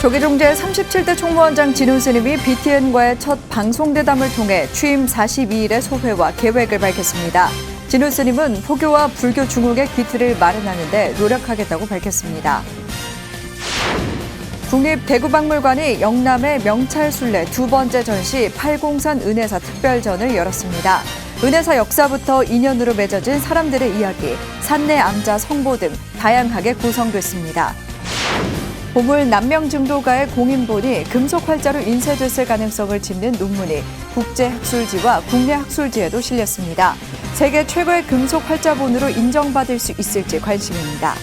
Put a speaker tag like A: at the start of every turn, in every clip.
A: 조계종 제37대 총무원장 진우 스님이 BTN과의 첫 방송대담을 통해 취임 42일의 소회와 계획을 밝혔습니다. 진우 스님은 포교와 불교 중흥의 기틀을 마련하는 데 노력하겠다고 밝혔습니다. 국립대구박물관이 영남의 명찰순례 두 번째 전시 팔공산 은혜사 특별전을 열었습니다. 은혜사 역사부터 인연으로 맺어진 사람들의 이야기, 산내 암자 성보 등 다양하게 구성됐습니다. 보물 남명증도가의 공인본이 금속 활자로 인쇄됐을 가능성을 짚는 논문이 국제학술지와 국내 학술지에도 실렸습니다. 세계 최고의 금속 활자본으로 인정받을 수 있을지 관심입니다.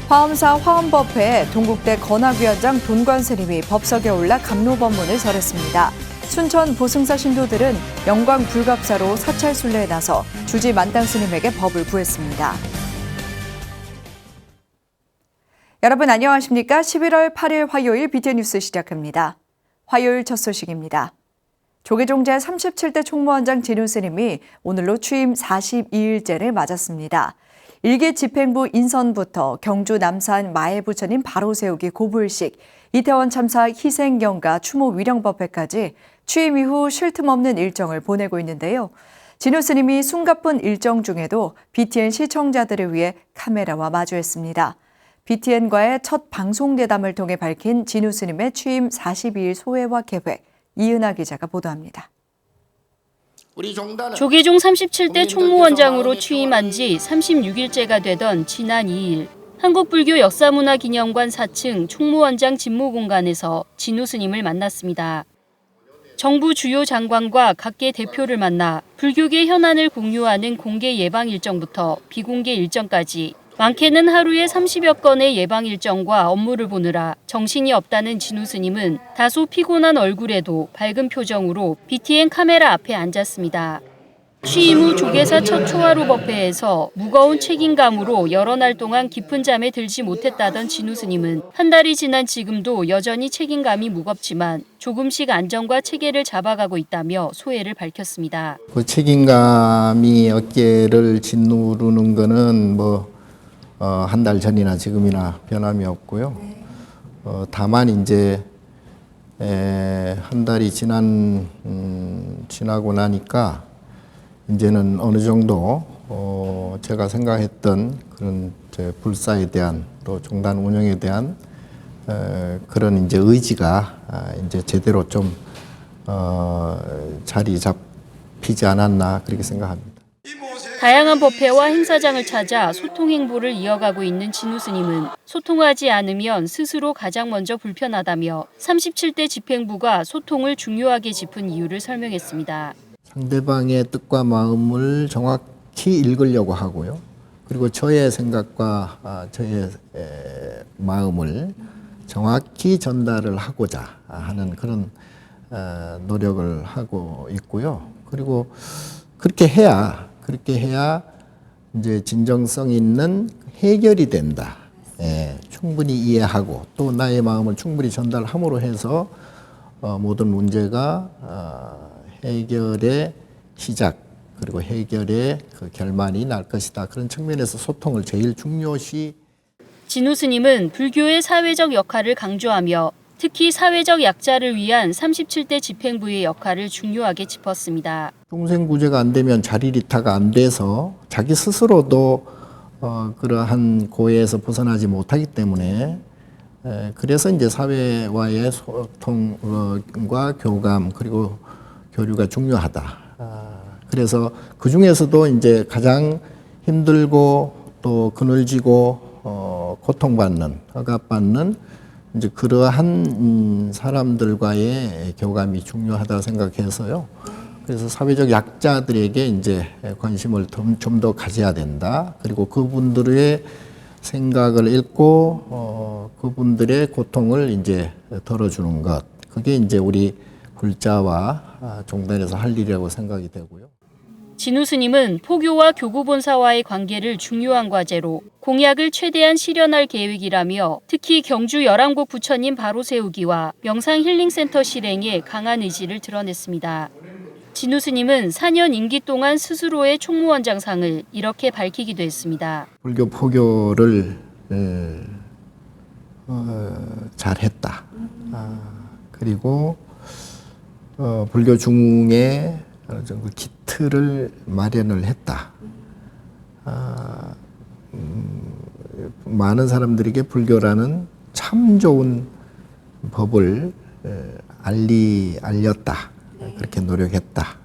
A: 화엄사 화엄법회에 동국대 건학위원장 돈관 스님이 법석에 올라 감로법문을 설했습니다. 순천 보승사 신도들은 영광 불갑사로 사찰 순례에 나서 주지 만당 스님에게 법을 구했습니다. 여러분 안녕하십니까? 11월 8일 화요일 BTN 뉴스 시작합니다. 화요일 첫 소식입니다. 조계종 제37대 총무원장 진우 스님이 오늘로 취임 42일째를 맞았습니다. 일개 집행부 인선부터 경주 남산 마해 부처님 바로 세우기 고불식, 이태원 참사 희생경가 추모 위령법회까지 취임 이후 쉴 틈 없는 일정을 보내고 있는데요. 진우 스님이 숨가쁜 일정 중에도 BTN 시청자들을 위해 카메라와 마주했습니다. BTN과의 첫 방송대담을 통해 밝힌 진우 스님의 취임 42일 소회와 계획, 이은하 기자가 보도합니다.
B: 조계종 37대 총무원장으로 취임한 지 36일째가 되던 지난 2일, 한국불교 역사문화기념관 4층 총무원장 집무공간에서 진우 스님을 만났습니다. 정부 주요 장관과 각계 대표를 만나 불교계 현안을 공유하는 공개 예방 일정부터 비공개 일정까지 많게는 하루에 30여 건의 예방 일정과 업무를 보느라 정신이 없다는 진우 스님은 다소 피곤한 얼굴에도 밝은 표정으로 BTN 카메라 앞에 앉았습니다. 취임 후 조계사 첫 초하루 법회에서 무거운 책임감으로 여러 날 동안 깊은 잠에 들지 못했다던 진우 스님은 한 달이 지난 지금도 여전히 책임감이 무겁지만 조금씩 안정과 체계를 잡아가고 있다며 소회를 밝혔습니다.
C: 그 책임감이 어깨를 짓누르는 거는 한 달 전이나 지금이나 변함이 없고요. 다만 이제 한 달이 지나고 나니까 이제는 어느 정도 제가 생각했던 그런 불사에 대한 또 종단 운영에 대한 그런 이제 의지가 이제 제대로 좀 자리 잡히지 않았나 그렇게 생각합니다.
B: 다양한 법회와 행사장을 찾아 소통 행보를 이어가고 있는 진우 스님은 소통하지 않으면 스스로 가장 먼저 불편하다며 37대 집행부가 소통을 중요하게 짚은 이유를 설명했습니다.
C: 상대방의 뜻과 마음을 정확히 읽으려고 하고요. 그리고 저의 생각과 저의 마음을 정확히 전달을 하고자 하는 그런 노력을 하고 있고요. 그리고 그렇게 해야 이제 진정성 있는 해결이 된다. 충분히 이해하고 또 나의 마음을 충분히 전달함으로 해서 모든 문제가 해결의 시작 그리고 해결의 그 결말이 날 것이다. 그런 측면에서 소통을 제일 중요시.
B: 진우 스님은 불교의 사회적 역할을 강조하며 특히 사회적 약자를 위한 37대 집행부의 역할을 중요하게 짚었습니다.
C: 중생구제가 안 되면 자리리타가 안 돼서 자기 스스로도 그러한 고해에서 벗어나지 못하기 때문에 그래서 이제 사회와의 소통과 교감 그리고 교류가 중요하다. 그래서 그 중에서도 이제 가장 힘들고 또 그늘지고 고통받는 억압받는 이제 그러한 사람들과의 교감이 중요하다 생각해서요. 그래서 사회적 약자들에게 이제 관심을 좀 더 가져야 된다. 그리고 그분들의 생각을 읽고 그분들의 고통을 이제 덜어주는 것. 그게 이제 우리 불자와 종단에서 할 일이라고 생각이 되고요.
B: 진우 스님은 포교와 교구본사와의 관계를 중요한 과제로 공약을 최대한 실현할 계획이라며 특히 경주 열왕곡 부처님 바로 세우기와 명상 힐링센터 실행에 강한 의지를 드러냈습니다. 진우 스님은 4년 임기 동안 스스로의 총무원장상을 이렇게 밝히기도 했습니다.
C: 불교 포교를 잘했다. 그리고 불교 중흥에 어느 정도 기틀을 마련을 했다. 많은 사람들에게 불교라는 참 좋은 법을 알렸다. 그렇게 노력했다.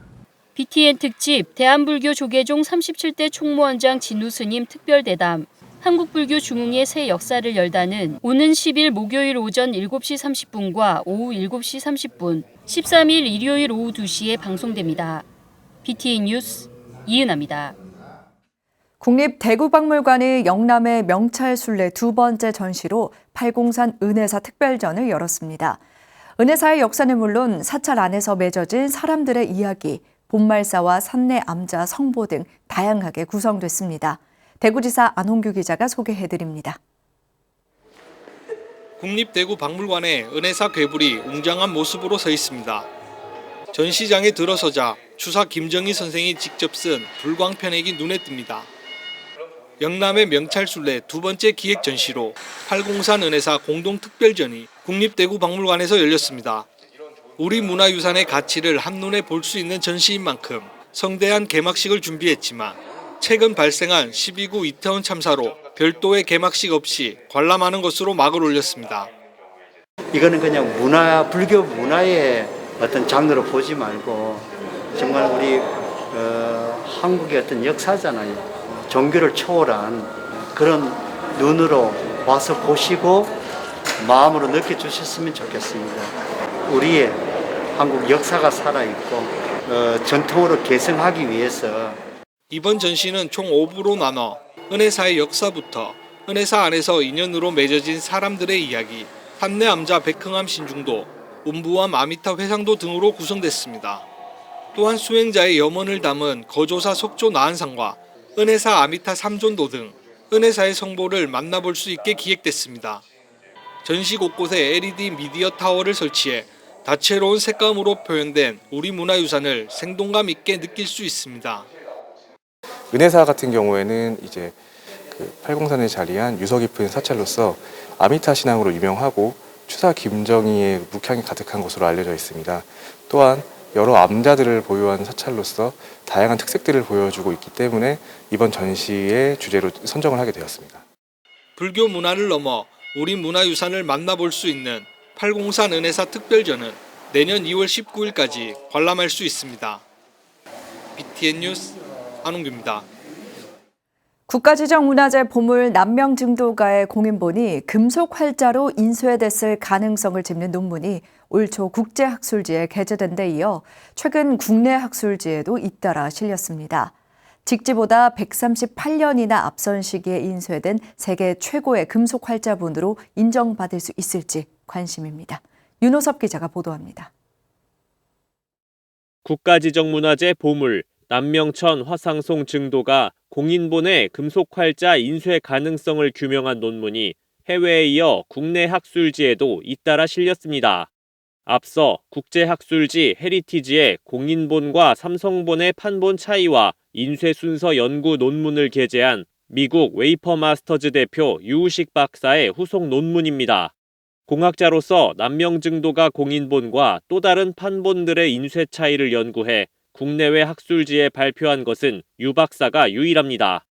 B: BTN 특집 대한불교 조계종 37대 총무원장 진우 스님 특별대담 한국불교 중흥의 새 역사를 열다는 오는 10일 목요일 오전 7시 30분과 오후 7시 30분, 13일 일요일 오후 2시에 방송됩니다. BTN 뉴스 이은아입니다.
A: 국립대구박물관이 영남의 명찰순례 두 번째 전시로 팔공산 은혜사 특별전을 열었습니다. 은혜사의 역사는 물론 사찰 안에서 맺어진 사람들의 이야기, 본말사와 산내 암자, 성보 등 다양하게 구성됐습니다. 대구지사 안홍규 기자가 소개해드립니다.
D: 국립대구박물관에 은혜사 괴불이 웅장한 모습으로 서 있습니다. 전시장에 들어서자 추사 김정희 선생이 직접 쓴 불광편액이 눈에 띕니다. 영남의 명찰순례 두 번째 기획 전시로 팔공산 은혜사 공동특별전이 국립대구박물관에서 열렸습니다. 우리 문화유산의 가치를 한눈에 볼 수 있는 전시인 만큼 성대한 개막식을 준비했지만 최근 발생한 12구 이태원 참사로 별도의 개막식 없이 관람하는 것으로 막을 올렸습니다.
E: 이거는 그냥 불교 문화의 어떤 장르로 보지 말고 정말 우리 한국의 어떤 역사잖아요. 종교를 초월한 그런 눈으로 와서 보시고 마음으로 느껴주셨으면 좋겠습니다. 우리의 한국 역사가 살아있고 전통으로 계승하기 위해서
D: 이번 전시는 총 5부로 나눠 은혜사의 역사부터 은혜사 안에서 인연으로 맺어진 사람들의 이야기, 산내 암자 백흥암 신중도, 운부암 아미타 회상도 등으로 구성됐습니다. 또한 수행자의 염원을 담은 거조사 석조 나한상과 은혜사 아미타 삼존도 등 은혜사의 성보를 만나볼 수 있게 기획됐습니다. 전시 곳곳에 LED 미디어 타워를 설치해 다채로운 색감으로 표현된 우리 문화유산을 생동감 있게 느낄 수 있습니다.
F: 은혜사 같은 경우에는 이제 팔공산에 자리한 유서 깊은 사찰로서 아미타 신앙으로 유명하고 추사 김정희의 묵향이 가득한 곳으로 알려져 있습니다. 또한 여러 암자들을 보유한 사찰로서 다양한 특색들을 보여주고 있기 때문에 이번 전시의 주제로 선정을 하게 되었습니다.
D: 불교 문화를 넘어 우리 문화유산을 만나볼 수 있는 팔공산 은혜사 특별전은 내년 2월 19일까지 관람할 수 있습니다. BTN 뉴스 안홍규입니다.
A: 국가지정문화재 보물 남명증도가의 공인본이 금속 활자로 인쇄됐을 가능성을 짚는 논문이 올 초 국제학술지에 게재된 데 이어 최근 국내 학술지에도 잇따라 실렸습니다. 직지보다 138년이나 앞선 시기에 인쇄된 세계 최고의 금속 활자본으로 인정받을 수 있을지 관심입니다. 윤호섭 기자가 보도합니다.
G: 국가지정문화재 보물 남명천 화상송 증도가 공인본의 금속 활자 인쇄 가능성을 규명한 논문이 해외에 이어 국내 학술지에도 잇따라 실렸습니다. 앞서 국제학술지 헤리티지에 공인본과 삼성본의 판본 차이와 인쇄 순서 연구 논문을 게재한 미국 웨이퍼 마스터즈 대표 유우식 박사의 후속 논문입니다. 공학자로서 남명증도가 공인본과 또 다른 판본들의 인쇄 차이를 연구해 국내외 학술지에 발표한 것은 유 박사가 유일합니다.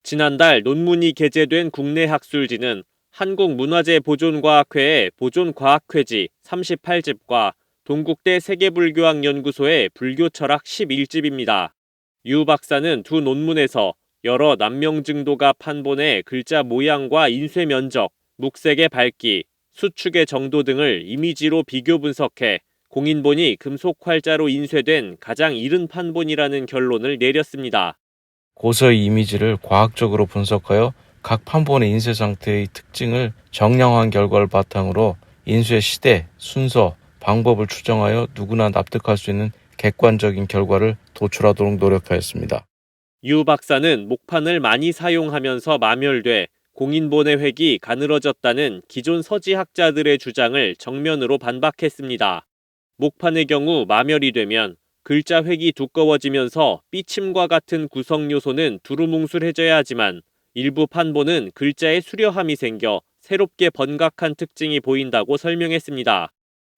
G: 지난달 논문이 게재된 국내 학술지는 한국문화재보존과학회의 보존과학회지 38집과 동국대 세계불교학연구소의 불교철학 11집입니다. 유 박사는 두 논문에서 여러 남명증도가 판본의 글자 모양과 인쇄 면적, 묵색의 밝기, 수축의 정도 등을 이미지로 비교 분석해 공인본이 금속 활자로 인쇄된 가장 이른 판본이라는 결론을 내렸습니다.
H: 고서의 이미지를 과학적으로 분석하여 각 판본의 인쇄 상태의 특징을 정량한 결과를 바탕으로 인쇄 시대, 순서, 방법을 추정하여 누구나 납득할 수 있는 객관적인 결과를 도출하도록 노력하였습니다.
G: 유 박사는 목판을 많이 사용하면서 마멸돼 공인본의 획이 가늘어졌다는 기존 서지학자들의 주장을 정면으로 반박했습니다. 목판의 경우 마멸이 되면 글자 획이 두꺼워지면서 삐침과 같은 구성 요소는 두루뭉술해져야 하지만 일부 판본은 글자에 수려함이 생겨 새롭게 번각한 특징이 보인다고 설명했습니다.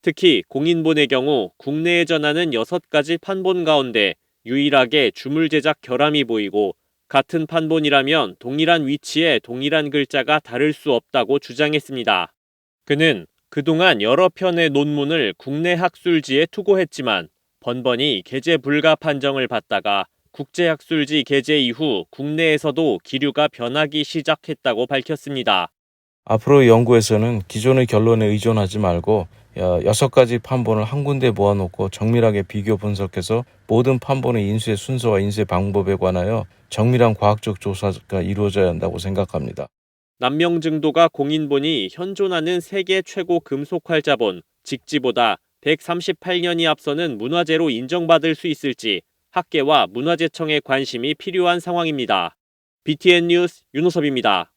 G: 특히 공인본의 경우 국내에 전하는 6가지 판본 가운데 유일하게 주물 제작 결함이 보이고 같은 판본이라면 동일한 위치에 동일한 글자가 다를 수 없다고 주장했습니다. 그는 그동안 여러 편의 논문을 국내 학술지에 투고했지만 번번이 게재 불가 판정을 받다가 국제학술지 게재 이후 국내에서도 기류가 변하기 시작했다고 밝혔습니다.
H: 앞으로 연구에서는 기존의 결론에 의존하지 말고 6가지 판본을 한 군데 모아놓고 정밀하게 비교 분석해서 모든 판본의 인쇄 순서와 인쇄 방법에 관하여 정밀한 과학적 조사가 이루어져야 한다고 생각합니다.
G: 남명증도가 공인본이 현존하는 세계 최고 금속 활자본 직지보다 138년이 앞서는 문화재로 인정받을 수 있을지 학계와 문화재청의 관심이 필요한 상황입니다. BTN 뉴스 윤호섭입니다.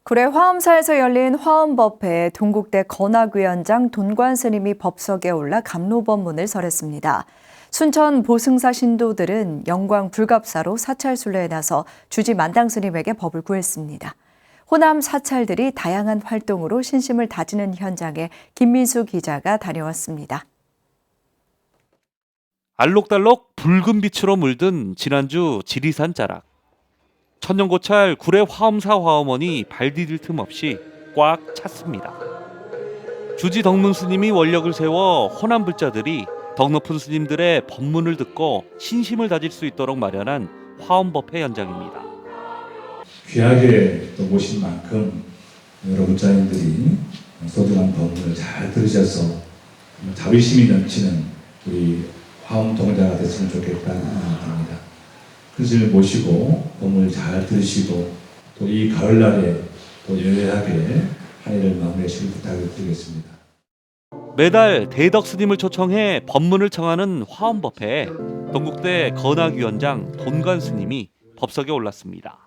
A: 구례 화엄사에서 열린 화엄법회에 동국대 건학위원장 돈관 스님이 법석에 올라 감로법문을 설했습니다. 순천 보승사 신도들은 영광 불갑사로 사찰 순례에 나서 주지 만당 스님에게 법을 구했습니다. 호남 사찰들이 다양한 활동으로 신심을 다지는 현장에 김민수 기자가 다녀왔습니다.
I: 알록달록 붉은 빛으로 물든 지난주 지리산 자락. 천년고찰 구례 화엄사 화엄원이 발 디딜 틈 없이 꽉 찼습니다. 주지 덕문 스님이 원력을 세워 호남 불자들이 덕 높은 스님들의 법문을 듣고 신심을 다질 수 있도록 마련한 화엄법회 현장입니다.
J: 귀하게 또 모신 만큼 여러 불자님들이 소중한 법문을 잘 들으셔서 자비심이 넘치는 우리 화엄 동자가 됐으면 좋겠다는 생각이 듭니다. 스님을 모시고 법문을 잘 들으시고 또 이 가을날에 또 여유하게 한 해를 마무리하시길 부탁을 드리겠습니다.
I: 매달 대덕 스님을 초청해 법문을 청하는 화엄법회에 동국대 건학위원장 돈관 스님이 법석에 올랐습니다.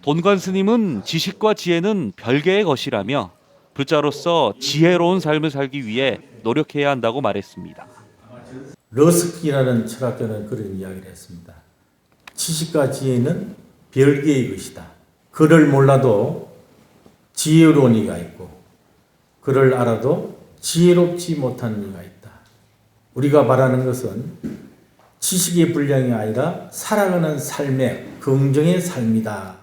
I: 돈관 스님은 지식과 지혜는 별개의 것이라며 불자로서 지혜로운 삶을 살기 위해 노력해야 한다고 말했습니다.
K: 러스키라는 철학자는 그런 이야기를 했습니다. 지식과 지혜는 별개의 것이다. 그를 몰라도 지혜로운 이가 있고 그를 알아도 지혜롭지 못한 이가 있다. 우리가 말하는 것은 지식의 분량이 아니라 살아가는 삶의 긍정의 삶이다.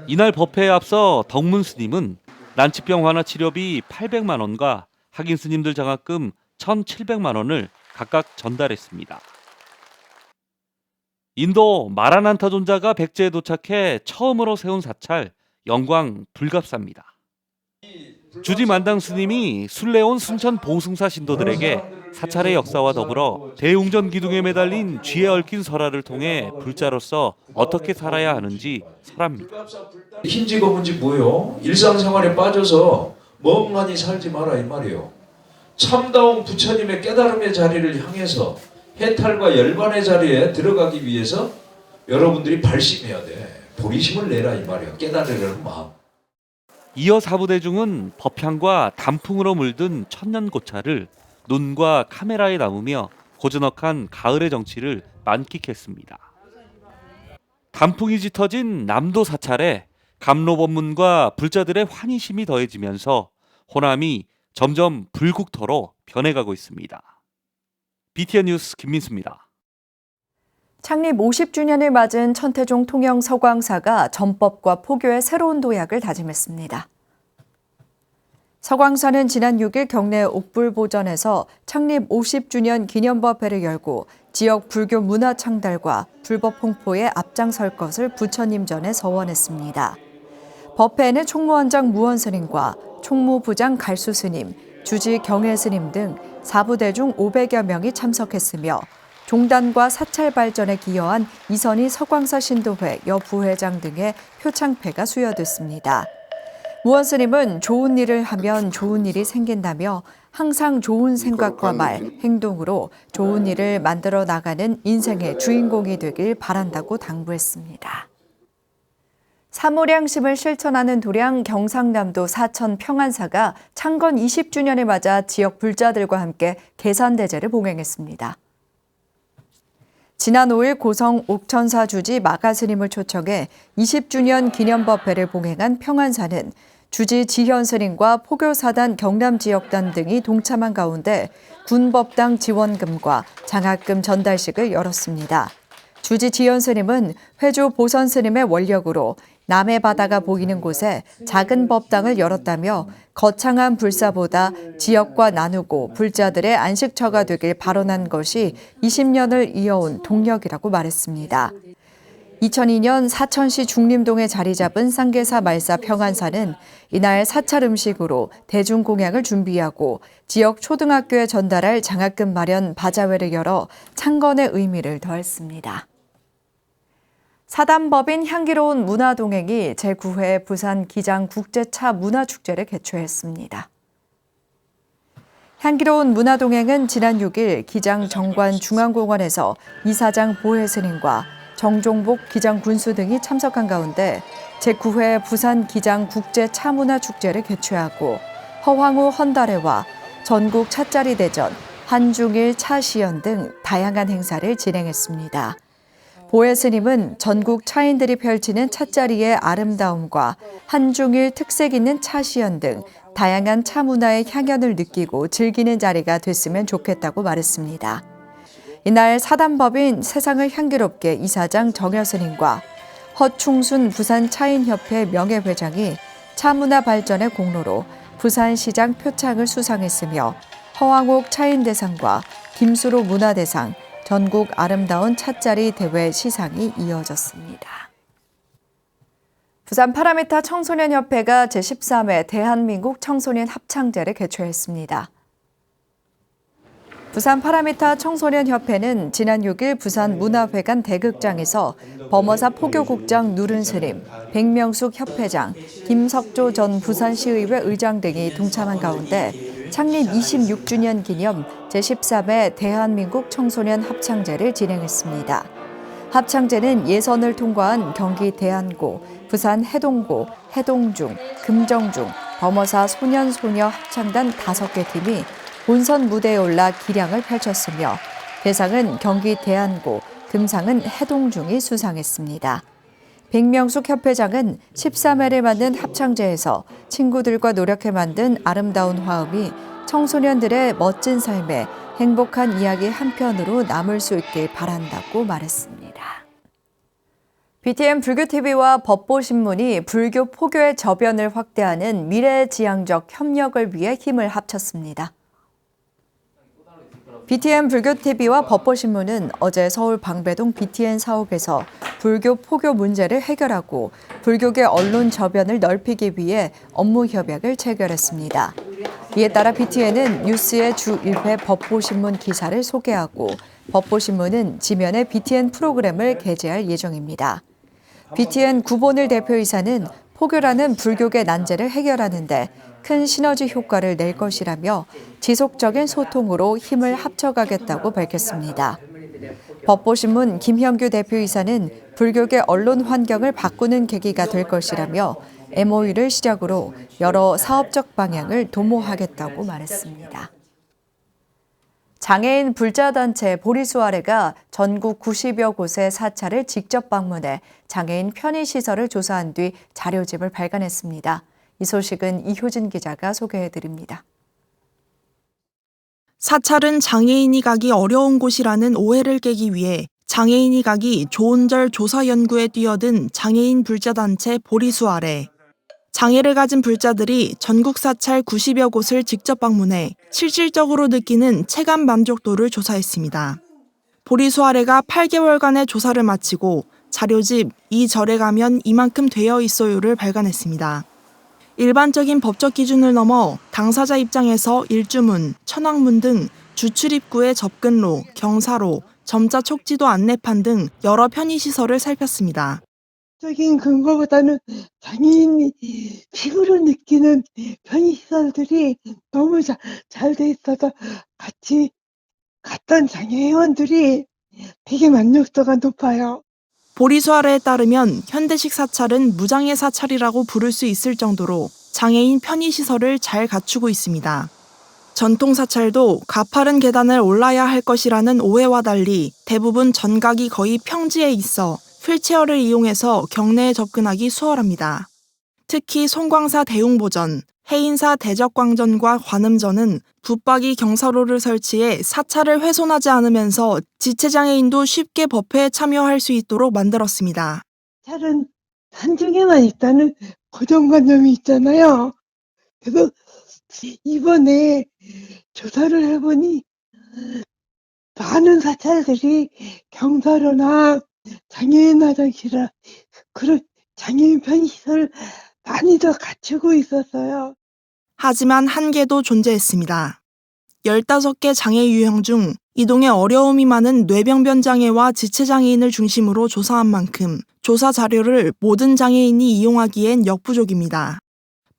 I: 이날 법회에 앞서 덕문 스님은 난치병 완화 치료비 800만 원과 학인 스님들 장학금 1,700만 원을 각각 전달했습니다. 인도 마라난타 존자가 백제에 도착해 처음으로 세운 사찰 영광 불갑사입니다. 주지 만당 스님이 순례온 순천 보승사 신도들에게 사찰의 역사와 더불어 대웅전 기둥에 매달린 쥐에 얽힌 설화를 통해 불자로서 어떻게 살아야 하는지 설합니다.
L: 흰지 검은지 뭐요? 일상생활에 빠져서 멍하니 살지 마라 이 말이에요. 참다운 부처님의 깨달음의 자리를 향해서 해탈과 열반의 자리에 들어가기 위해서 여러분들이 발심해야 돼. 보리심을 내라 이 말이에요. 깨달으려는 마음.
I: 이어 사부대중은 법향과 단풍으로 물든 천년고찰을 눈과 카메라에 담으며 고즈넉한 가을의 정취를 만끽했습니다. 단풍이 짙어진 남도 사찰에 감로법문과 불자들의 환희심이 더해지면서 호남이 점점 불국토로 변해가고 있습니다. BTN 뉴스 김민수입니다.
A: 창립 50주년을 맞은 천태종 통영 서광사가 전법과 포교의 새로운 도약을 다짐했습니다. 서광사는 지난 6일 경내 옥불보전에서 창립 50주년 기념법회를 열고 지역 불교 문화 창달과 불법 홍포에 앞장설 것을 부처님 전에 서원했습니다. 법회에는 총무원장 무원스님과 총무부장 갈수스님, 주지 경혜스님 등 사부대중 500여 명이 참석했으며 종단과 사찰 발전에 기여한 이선희 서광사 신도회 여부회장 등의 표창패가 수여됐습니다. 무원스님은 좋은 일을 하면 좋은 일이 생긴다며 항상 좋은 생각과 말, 행동으로 좋은 일을 만들어 나가는 인생의 주인공이 되길 바란다고 당부했습니다. 사무량심을 실천하는 도량 경상남도 사천 평안사가 창건 20주년을 맞아 지역 불자들과 함께 계산대제를 봉행했습니다. 지난 5일 고성 옥천사 주지 마가스님을 초청해 20주년 기념법회를 봉행한 평안사는 주지 지현 스님과 포교사단 경남지역단 등이 동참한 가운데 군법당 지원금과 장학금 전달식을 열었습니다. 주지 지현 스님은 회주 보선 스님의 원력으로 남해 바다가 보이는 곳에 작은 법당을 열었다며 거창한 불사보다 지역과 나누고 불자들의 안식처가 되길 발언한 것이 20년을 이어온 동력이라고 말했습니다. 2002년 사천시 중림동에 자리 잡은 쌍계사 말사 평안사는 이날 사찰 음식으로 대중공양을 준비하고 지역 초등학교에 전달할 장학금 마련 바자회를 열어 창건의 의미를 더했습니다. 사단법인 향기로운 문화동행이 제9회 부산 기장 국제차 문화축제를 개최했습니다. 향기로운 문화동행은 지난 6일 기장 정관 중앙공원에서 이사장 보혜 스님과 정종복 기장 군수 등이 참석한 가운데 제9회 부산 기장 국제차문화축제를 개최하고 허황우 헌다레와 전국 차짜리 대전, 한중일 차시연 등 다양한 행사를 진행했습니다. 보혜 스님은 전국 차인들이 펼치는 차자리의 아름다움과 한중일 특색 있는 차시연 등 다양한 차 문화의 향연을 느끼고 즐기는 자리가 됐으면 좋겠다고 말했습니다. 이날 사단법인 세상을 향기롭게 이사장 정여 스님과 허충순 부산 차인협회 명예회장이 차문화 발전의 공로로 부산시장 표창을 수상했으며 허황옥 차인대상과 김수로 문화대상, 전국 아름다운 차자리 대회 시상이 이어졌습니다. 부산 파라미타 청소년협회가 제13회 대한민국 청소년 합창제를 개최했습니다. 부산 파라미타 청소년협회는 지난 6일 부산 문화회관 대극장에서 범어사 포교국장 누른스님, 백명숙 협회장, 김석조 전 부산시의회 의장 등이 동참한 가운데 창립 26주년 기념 제13회 대한민국 청소년 합창제를 진행했습니다. 합창제는 예선을 통과한 경기 대안고, 부산 해동고, 해동중, 금정중, 범어사 소년소녀 합창단 5개 팀이 본선 무대에 올라 기량을 펼쳤으며 대상은 경기 대안고, 금상은 해동중이 수상했습니다. 백명숙 협회장은 13회를 만든 합창제에서 친구들과 노력해 만든 아름다운 화음이 청소년들의 멋진 삶에 행복한 이야기 한편으로 남을 수 있길 바란다고 말했습니다. BTN 불교TV와 법보신문이 불교 포교의 저변을 확대하는 미래지향적 협력을 위해 힘을 합쳤습니다. BTN 불교TV와 법보신문은 어제 서울 방배동 BTN 사옥에서 불교 포교 문제를 해결하고 불교계 언론 저변을 넓히기 위해 업무 협약을 체결했습니다. 이에 따라 BTN은 뉴스의 주 1회 법보신문 기사를 소개하고 법보신문은 지면에 BTN 프로그램을 게재할 예정입니다. BTN 구본을 대표이사는 포교라는 불교계 난제를 해결하는 데 큰 시너지 효과를 낼 것이라며 지속적인 소통으로 힘을 합쳐가겠다고 밝혔습니다. 법보신문 김형규 대표이사는 불교계 언론 환경을 바꾸는 계기가 될 것이라며 MOU를 시작으로 여러 사업적 방향을 도모하겠다고 말했습니다. 장애인 불자단체 보리수아래가 전국 90여 곳의 사찰을 직접 방문해 장애인 편의시설을 조사한 뒤 자료집을 발간했습니다. 이 소식은 이효진 기자가 소개해드립니다.
M: 사찰은 장애인이 가기 어려운 곳이라는 오해를 깨기 위해 장애인이 가기 좋은 절 조사 연구에 뛰어든 장애인 불자단체 보리수아래. 장애를 가진 불자들이 전국 사찰 90여 곳을 직접 방문해 실질적으로 느끼는 체감 만족도를 조사했습니다. 보리수아래가 8개월간의 조사를 마치고 자료집 이 절에 가면 이만큼 되어 있어요를 발간했습니다. 일반적인 법적 기준을 넘어 당사자 입장에서 일주문, 천왕문 등 주출입구의 접근로, 경사로, 점자 촉지도 안내판 등 여러 편의시설을 살폈습니다.
N: 적인 근거보다는 장애인이 피부로 느끼는 편의시설들이 너무 잘 돼 있어서 같이 갔던 장애인들이 되게 만족도가 높아요.
M: 보리수아래에 따르면 현대식 사찰은 무장애 사찰이라고 부를 수 있을 정도로 장애인 편의시설을 잘 갖추고 있습니다. 전통 사찰도 가파른 계단을 올라야 할 것이라는 오해와 달리 대부분 전각이 거의 평지에 있어 휠체어를 이용해서 경내에 접근하기 수월합니다. 특히 송광사 대웅보전, 해인사 대적광전과 관음전은 붙박이 경사로를 설치해 사찰을 훼손하지 않으면서 지체장애인도 쉽게 법회에 참여할 수 있도록 만들었습니다.
N: 차는 산중에만 있다는 고정관념이 있잖아요. 그래서 이번에 조사를 해보니 많은 사찰들이 경사로나 장애인 화장실이나 그런 장애인 편의시설 많이들 갖추고 있었어요.
M: 하지만 한계도 존재했습니다. 15개 장애 유형 중 이동에 어려움이 많은 뇌병변 장애와 지체장애인을 중심으로 조사한 만큼 조사 자료를 모든 장애인이 이용하기엔 역부족입니다.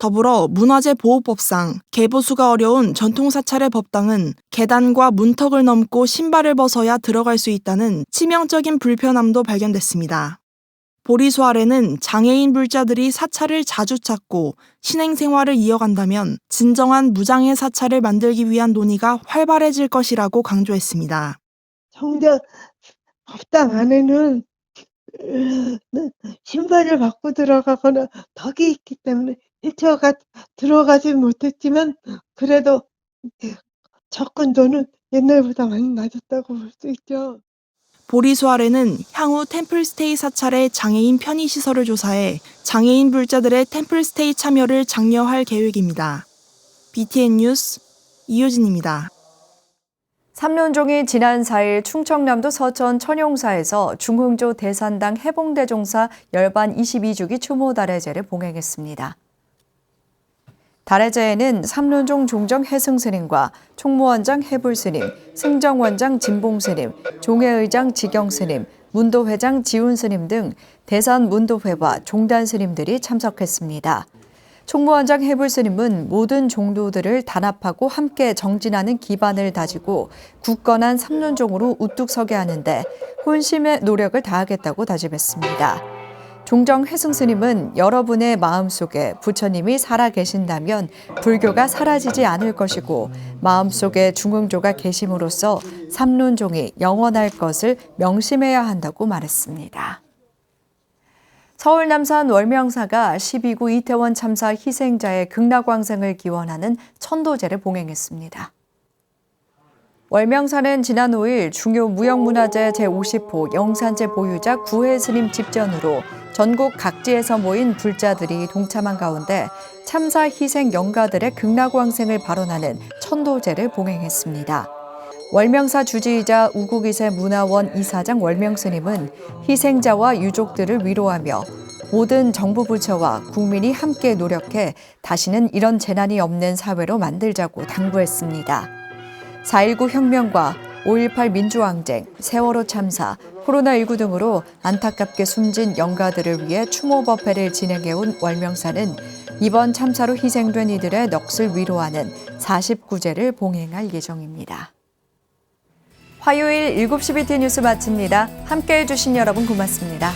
M: 더불어 문화재보호법상 개보수가 어려운 전통사찰의 법당은 계단과 문턱을 넘고 신발을 벗어야 들어갈 수 있다는 치명적인 불편함도 발견됐습니다. 보리수 아래는 장애인 불자들이 사찰을 자주 찾고 신행생활을 이어간다면 진정한 무장애 사찰을 만들기 위한 논의가 활발해질 것이라고 강조했습니다.
N: 정작 법당 안에는 신발을 벗고 들어가거나 덕이 있기 때문에 휠체어가 들어가지 못했지만 그래도 접근도는 옛날보다 많이 낮았다고 볼 수 있죠.
M: 보리수 아래는 향후 템플스테이 사찰의 장애인 편의시설을 조사해 장애인 불자들의 템플스테이 참여를 장려할 계획입니다. BTN 뉴스 이효진입니다.
A: 삼륜종이 지난 4일 충청남도 서천 천용사에서 중흥조 대산당 해봉대종사 열반 22주기 추모 달해제를 봉행했습니다. 달해제에는 삼륜종 종정 해승스님과 총무원장 해불스님, 승정원장 진봉스님, 종회의장 지경스님, 문도회장 지훈스님 등 대산 문도회와 종단스님들이 참석했습니다. 총무원장 해불스님은 모든 종도들을 단합하고 함께 정진하는 기반을 다지고 굳건한 삼륜종으로 우뚝 서게 하는데 혼심의 노력을 다하겠다고 다짐했습니다. 종정 해승스님은 여러분의 마음속에 부처님이 살아계신다면 불교가 사라지지 않을 것이고 마음속에 중흥조가 계심으로써 삼륜종이 영원할 것을 명심해야 한다고 말했습니다. 서울 남산 월명사가 12구 이태원 참사 희생자의 극락왕생을 기원하는 천도제를 봉행했습니다. 월명사는 지난 5일 중요 무형문화재 제50호 영산제 보유자 구혜 스님 집전으로 전국 각지에서 모인 불자들이 동참한 가운데 참사 희생 영가들의 극락왕생을 발언하는 천도제를 봉행했습니다. 월명사 주지이자 우국이세 문화원 이사장 월명스님은 희생자와 유족들을 위로하며 모든 정부 부처와 국민이 함께 노력해 다시는 이런 재난이 없는 사회로 만들자고 당부했습니다. 4.19 혁명과 5.18 민주항쟁, 세월호 참사, 코로나19 등으로 안타깝게 숨진 영가들을 위해 추모법회를 진행해온 월명사는 이번 참사로 희생된 이들의 넋을 위로하는 49제를 봉행할 예정입니다. 화요일 7시 BTN 뉴스 마칩니다. 함께해 주신 여러분 고맙습니다.